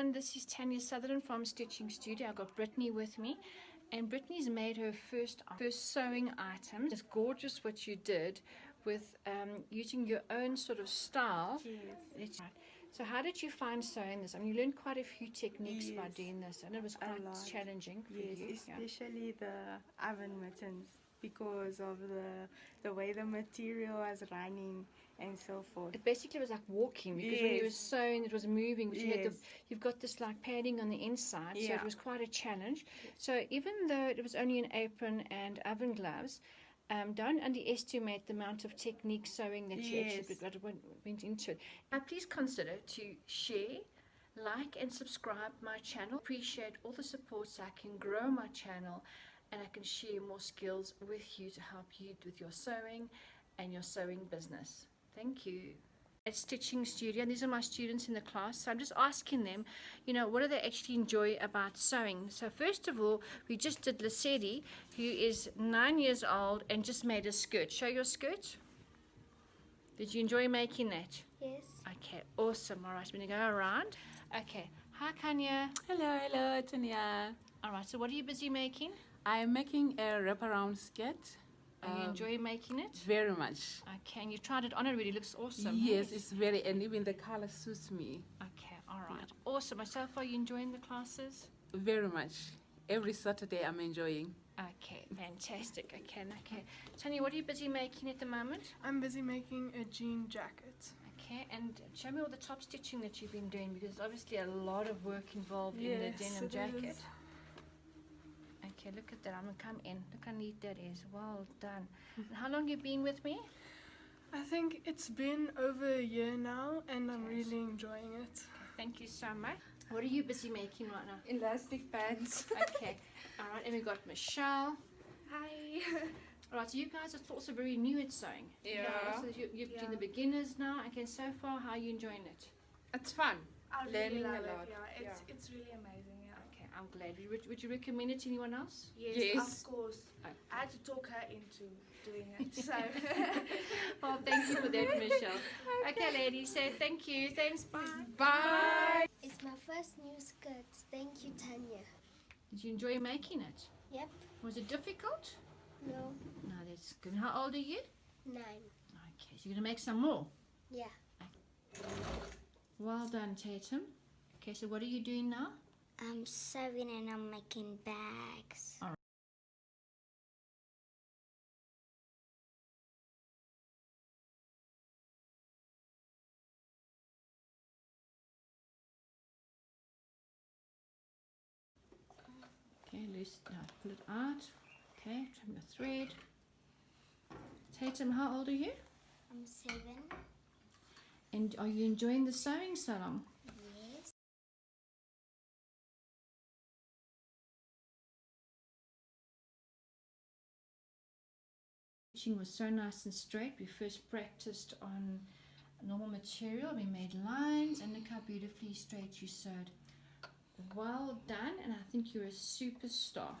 everyone, this is Tania Sutherland from Stitching Studio. I've got Brittany with me, and Brittany's made her first sewing item. It's gorgeous what you did with using your own sort of style. Yes. So how did you find sewing this? I mean, you learned quite a few techniques by Yes. doing this, and it was quite challenging for Yes, you. especially the oven mittens, because of the way the material was running and so forth. It basically was like walking, because when you were Yes. sewing, it was moving, but Yes. you've got this like padding on the inside, so Yeah. it was quite a challenge. So even though it was only an apron and oven gloves, don't underestimate the amount of technique sewing that you actually went into it. Now please consider to share, like and subscribe my channel. Appreciate all the support so I can grow my channel and I can share more skills with you to help you with your sewing and your sewing business. Thank you. At Stitching Studio, and these are my students in the class, so I'm just asking them, what do they actually enjoy about sewing. So first of all, we just did Lissetti, who is 9 years old and just made a skirt. Show your skirt. Did you enjoy making that? Yes. Okay, awesome. All right, we're going to go around. Okay, hi Kanya. Hello, Tania. All right, so what are you busy making? I am making a wraparound skirt. And you enjoy making it? Very much. Okay, and you tried it on, it really looks awesome. Yes, it's very, and even the color suits me Okay, all right. Awesome. So far, you enjoying the classes? very much. Every Saturday I'm enjoying. Okay, fantastic. Okay. Tanya, what are you busy making at the moment? I'm busy making a jean jacket. Okay, and show me all the top stitching that you've been doing, because there's obviously a lot of work involved in the denim it jacket. is. Okay, look at that. I'm going to come in. Look how neat that is. Well done. And how long you been with me? I think it's been over a year now and I'm really enjoying it. Okay, thank you so much. What are you busy making right now? Elastic pants. Okay, all right, and we've got Michelle. Hi. All right, so you guys are also very new at sewing. Yeah. So you're doing the beginners now. Okay, so far, how are you enjoying it? It's fun. I Learning really a love lot. it. Yeah, it's really amazing. Yeah. Okay, I'm glad. Would you recommend it to anyone else? Yes, Yes. of course. Okay. I had to talk her into doing it. So. Well, thank you for that, Michelle. Okay, ladies, so thank you. Thanks, bye. Bye. It's my first new skirt. Thank you, Tanya. Did you enjoy making it? Yep. Was it difficult? No. No, that's good. How old are you? 9. Okay, so you're going to make some more? Yeah. Well done, Tatum. Okay, so what are you doing now? I'm sewing and I'm making bags. Okay, pull it out. Okay, trim the thread. Tatum, how old are you? I'm 7. And are you enjoying the sewing salon? Yes. Stitching was so nice and straight. We first practiced on normal material. We made lines, and look how beautifully straight you sewed. Well done, and I think you're a superstar.